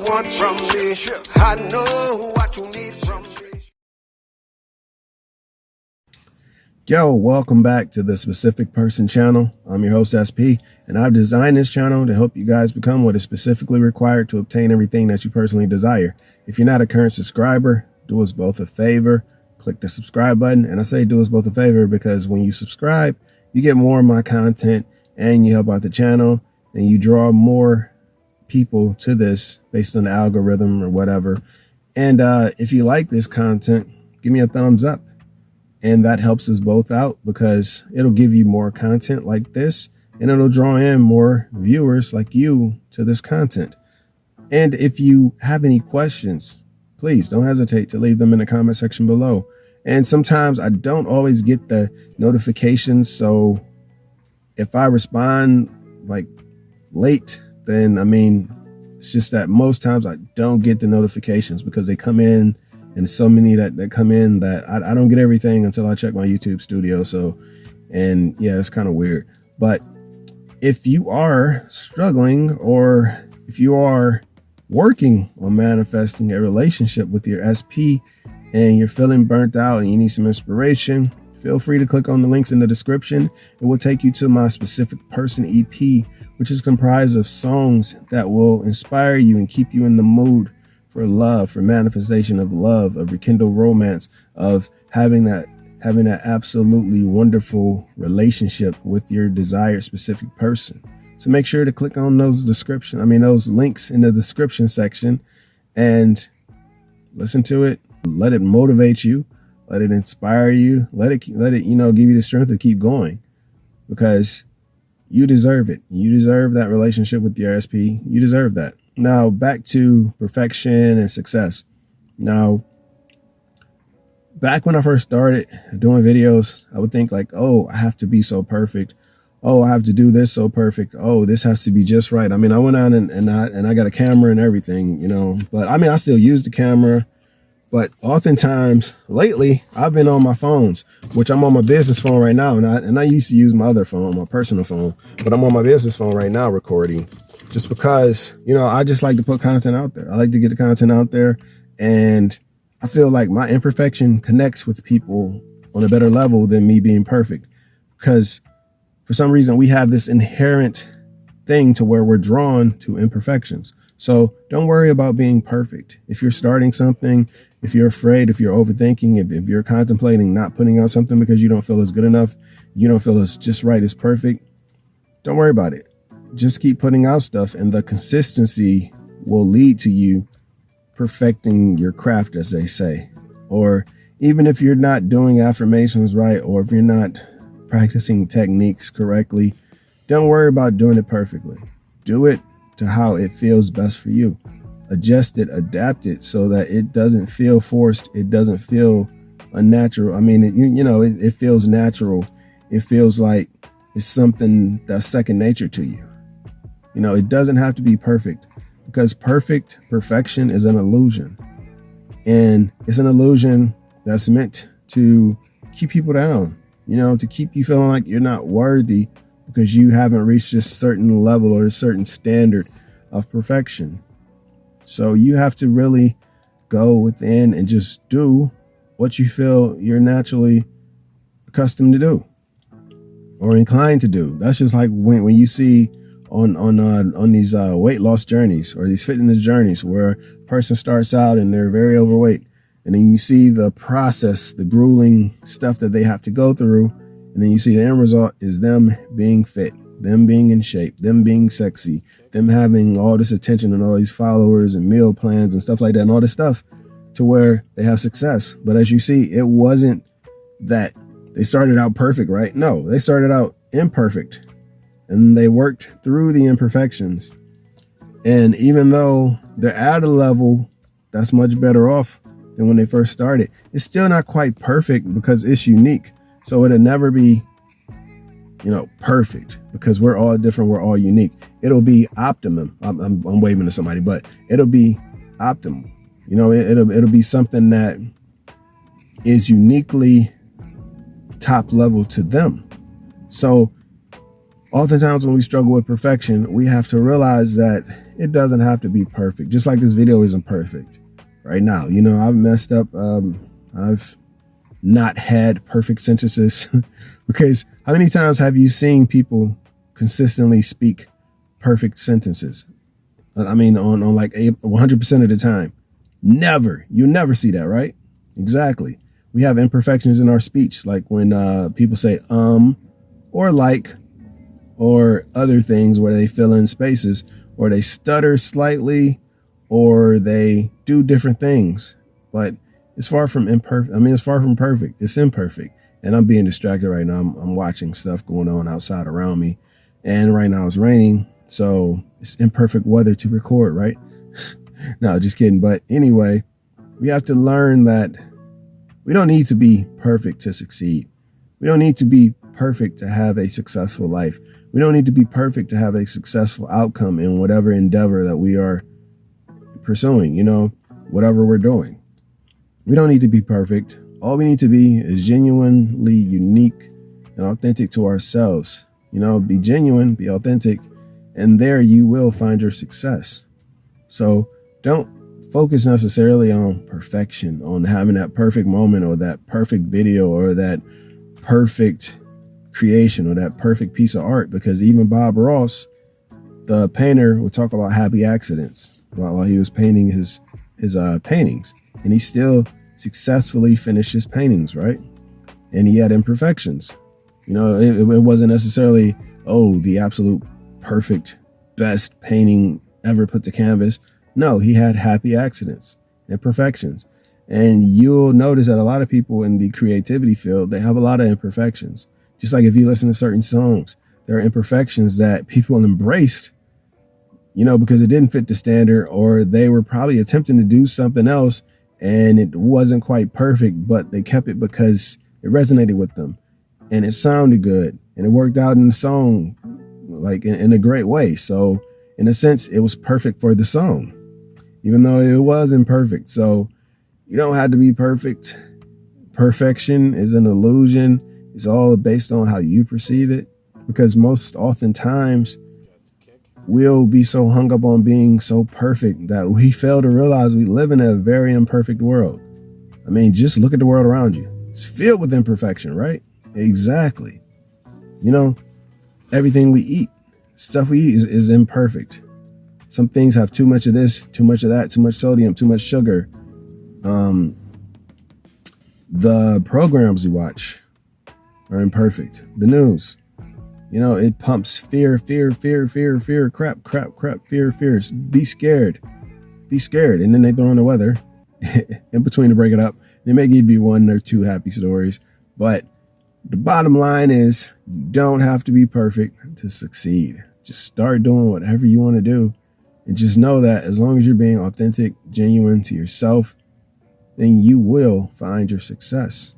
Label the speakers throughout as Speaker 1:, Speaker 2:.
Speaker 1: want from me. I know what you need from me.
Speaker 2: Yo, welcome back to the Specific Person channel. I'm your host, SP, and I've designed this channel to help you guys become what is specifically required to obtain everything that you personally desire. If you're not a current subscriber, do us both a favor. Click the subscribe button. And I say do us both a favor because when you subscribe, you get more of my content and you help out the channel and you draw more people to this based on the algorithm or whatever. And if you like this content, give me a thumbs up. And that helps us both out because it'll give you more content like this and it'll draw in more viewers like you to this content. And if you have any questions, please don't hesitate to leave them in the comment section below. And sometimes I don't always get the notifications. So if I respond like late, then I mean, it's just that most times I don't get the notifications because they come in. And so many that come in that I don't get everything until I check my YouTube studio. So, and yeah, it's kind of weird. But if you are struggling or if you are working on manifesting a relationship with your SP and you're feeling burnt out and you need some inspiration, feel free to click on the links in the description. It will take you to my Specific Person EP, which is comprised of songs that will inspire you and keep you in the mood for love, for manifestation of love, of rekindle romance, of having that absolutely wonderful relationship with your desired specific person. So make sure to click on those links in the description section and listen to it. Let it motivate you, let it inspire you, let it, give you the strength to keep going because you deserve it. You deserve that relationship with your SP. You deserve that. Now back to perfection and success. Now, back when I first started doing videos, I would think like, oh, I have to be so perfect. Oh, I have to do this so perfect. Oh, this has to be just right. I mean, I went on and I got a camera and everything, but I mean, I still use the camera. But oftentimes lately, I've been on my phones, which I'm on my business phone right now. And I used to use my other phone, my personal phone, but I'm on my business phone right now recording. Just because, I just like to put content out there. I like to get the content out there. And I feel like my imperfection connects with people on a better level than me being perfect. Because for some reason, we have this inherent thing to where we're drawn to imperfections. So don't worry about being perfect. If you're starting something, if you're afraid, if you're overthinking, if you're contemplating not putting out something because you don't feel it's good enough, you don't feel it's just right, it's perfect, don't worry about it. Just keep putting out stuff and the consistency will lead to you perfecting your craft, as they say. Or even if you're not doing affirmations right, or if you're not practicing techniques correctly, don't worry about doing it perfectly. Do it to how it feels best for you. Adjust it, adapt it so that it doesn't feel forced. It doesn't feel unnatural. I mean, it feels natural. It feels like it's something that's second nature to you. It doesn't have to be perfect because perfection is an illusion. And it's an illusion that's meant to keep people down, to keep you feeling like you're not worthy because you haven't reached a certain level or a certain standard of perfection. So you have to really go within and just do what you feel you're naturally accustomed to do or inclined to do. That's just like when you see on these weight loss journeys or these fitness journeys where a person starts out and they're very overweight, and then you see the process, the grueling stuff that they have to go through, and then you see the end result is them being fit, them being in shape, them being sexy, them having all this attention and all these followers and meal plans and stuff like that and all this stuff to where they have success. But as you see, it wasn't that they started out perfect, right? No, they started out imperfect. And they worked through the imperfections. And even though they're at a level that's much better off than when they first started, it's still not quite perfect because it's unique. So it'll never be, perfect because we're all different. We're all unique. It'll be optimum. I'm waving to somebody, but it'll be optimal. It'll be something that is uniquely top level to them. So Oftentimes when we struggle with perfection, we have to realize that it doesn't have to be perfect. Just like this video isn't perfect right now. You know, I've messed up. I've not had perfect sentences because how many times have you seen people consistently speak perfect sentences? I mean, on like 100% of the time. Never. You never see that, right? Exactly. We have imperfections in our speech, like when people say or like or other things where they fill in spaces or they stutter slightly or they do different things. But it's far from imperfect. I mean, it's far from perfect. It's imperfect. And I'm being distracted right now. I'm watching stuff going on outside around me. And right now it's raining. So it's imperfect weather to record, right? No, just kidding. But anyway, we have to learn that we don't need to be perfect to succeed. We don't need to be perfect to have a successful life. We don't need to be perfect to have a successful outcome in whatever endeavor that we are pursuing, you know, whatever we're doing. We don't need to be perfect. All we need to be is genuinely unique and authentic to ourselves. You know, be genuine, be authentic, and there you will find your success. So don't focus necessarily on perfection, on having that perfect moment or that perfect video or that perfect creation or that perfect piece of art, because even Bob Ross, the painter, would talk about happy accidents while he was painting his paintings, and he still successfully finished his paintings, right? And he had imperfections. You know, it wasn't necessarily, oh, the absolute perfect best painting ever put to canvas. No, he had happy accidents, imperfections. And you'll notice that a lot of people in the creativity field, they have a lot of imperfections. Just like if you listen to certain songs, there are imperfections that people embraced, you know, because it didn't fit the standard, or they were probably attempting to do something else and it wasn't quite perfect, but they kept it because it resonated with them and it sounded good and it worked out in the song, like in a great way. So in a sense, it was perfect for the song, even though it was imperfect. So you don't have to be perfect. Perfection is an illusion. It's all based on how you perceive it, because most oftentimes we'll be so hung up on being so perfect that we fail to realize we live in a very imperfect world. I mean, just look at the world around you. It's filled with imperfection, right? Exactly. You know, everything we eat, stuff we eat is imperfect. Some things have too much of this, too much of that, too much sodium, too much sugar. The programs you watch are imperfect. The news, you know, it pumps fear, crap, fear. Be scared. And then they throw in the weather in between to break it up. They may give you one or two happy stories, but the bottom line is you don't have to be perfect to succeed. Just start doing whatever you want to do. And just know that as long as you're being authentic, genuine to yourself, then you will find your success.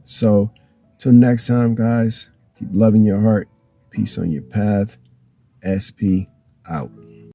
Speaker 2: So till next time, guys, keep loving your heart. Peace on your path. SP out.